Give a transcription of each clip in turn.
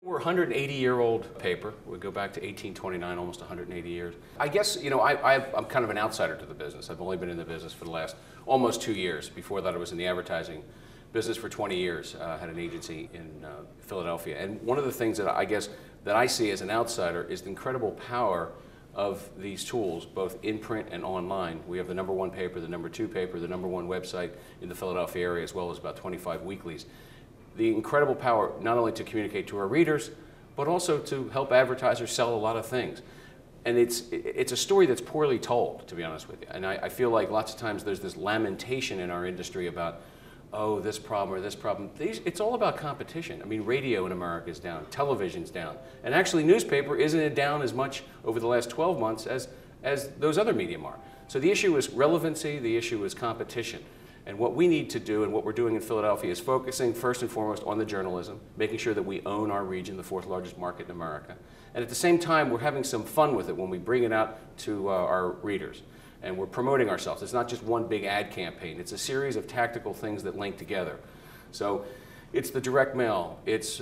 We're a 180-year-old paper. We go back to 1829, almost 180 years. I guess, I'm kind of an outsider to the business. I've only been in the business for the last almost 2 years. Before that, I was in the advertising business for 20 years. Had an agency in Philadelphia. And one of the things that I see as an outsider is the incredible power of these tools, both in print and online. We have the #1 paper, the #2 paper, the #1 website in the Philadelphia area, as well as about 25 weeklies. The incredible power not only to communicate to our readers, but also to help advertisers sell a lot of things. And it's a story that's poorly told, to be honest with you. And I feel like lots of times there's this lamentation in our industry about, oh, this problem or this problem. It's all about competition. I mean, radio in America is down, television's down, and actually newspaper isn't down as much over the last 12 months as those other medium are. So the issue is relevancy, the issue is competition. And what we need to do, and what we're doing in Philadelphia, is focusing first and foremost on the journalism, making sure that we own our region, the 4th largest market in America. And at the same time, we're having some fun with it when we bring it out to our readers. And we're promoting ourselves. It's not just one big ad campaign. It's a series of tactical things that link together. So it's the direct mail. It's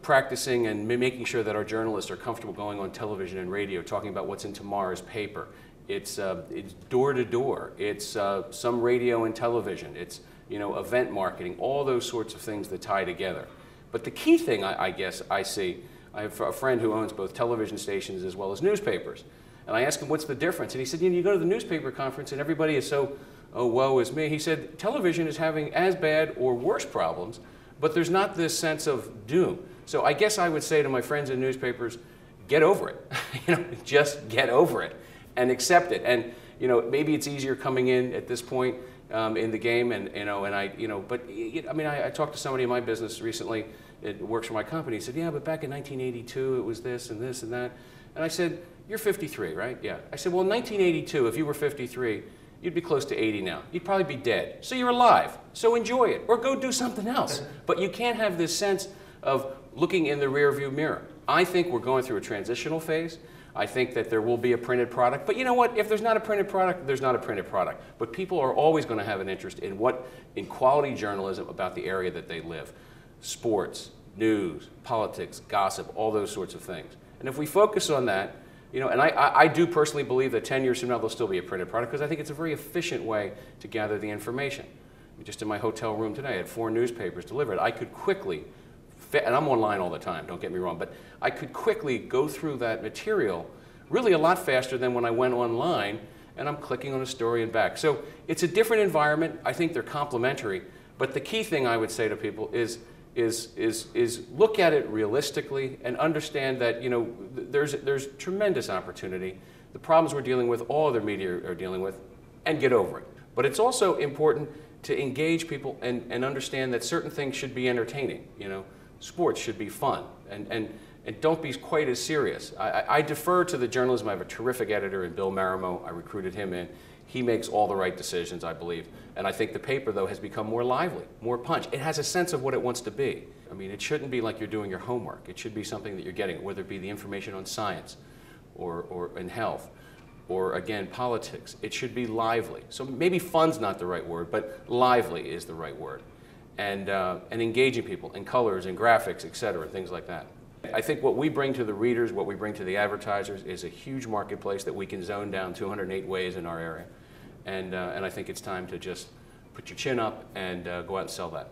practicing and making sure that our journalists are comfortable going on television and radio, talking about what's in tomorrow's paper. It's door to door. It's some radio and television. It's event marketing. All those sorts of things that tie together. But the key thing I guess I see, I have a friend who owns both television stations as well as newspapers, and I asked him what's the difference, and he said, you go to the newspaper conference and everybody is so, oh, woe is me. He said television is having as bad or worse problems, but there's not this sense of doom. So I guess I would say to my friends in newspapers, get over it. Just get over it. And accept it. And maybe it's easier coming in at this point in the game. And I talked to somebody in my business recently. It works for my company. He said, yeah, but back in 1982, it was this and this and that. And I said, you're 53, right? Yeah. I said, well, in 1982, if you were 53, you'd be close to 80 now. You'd probably be dead. So you're alive. So enjoy it, or go do something else. But you can't have this sense of looking in the rearview mirror. I think we're going through a transitional phase. I think that there will be a printed product, but you know what? If there's not a printed product, there's not a printed product. But people are always going to have an interest in quality journalism about the area that they live. Sports, news, politics, gossip, all those sorts of things. And if we focus on that, and I do personally believe that 10 years from now there'll still be a printed product, because I think it's a very efficient way to gather the information. Just in my hotel room today, I had 4 newspapers delivered. I could quickly, and I'm online all the time, don't get me wrong, but I could quickly go through that material really a lot faster than when I went online and I'm clicking on a story and back. So it's a different environment. I think they're complementary, but the key thing I would say to people is look at it realistically and understand that there's tremendous opportunity. The problems we're dealing with, all other media are dealing with, and get over it. But it's also important to engage people and understand that certain things should be entertaining. Sports should be fun, and don't be quite as serious. I defer to the journalism. I have a terrific editor in Bill Marimo. I recruited him in. He makes all the right decisions, I believe. And I think the paper, though, has become more lively, more punch. It has a sense of what it wants to be. I mean, it shouldn't be like you're doing your homework. It should be something that you're getting, whether it be the information on science or in health, or again, politics. It should be lively. So maybe fun's not the right word, but lively is the right word. And engaging people in colors and graphics, et cetera, things like that. I think what we bring to the readers, what we bring to the advertisers, is a huge marketplace that we can zone down 208 ways in our area. And I think it's time to just put your chin up and go out and sell that.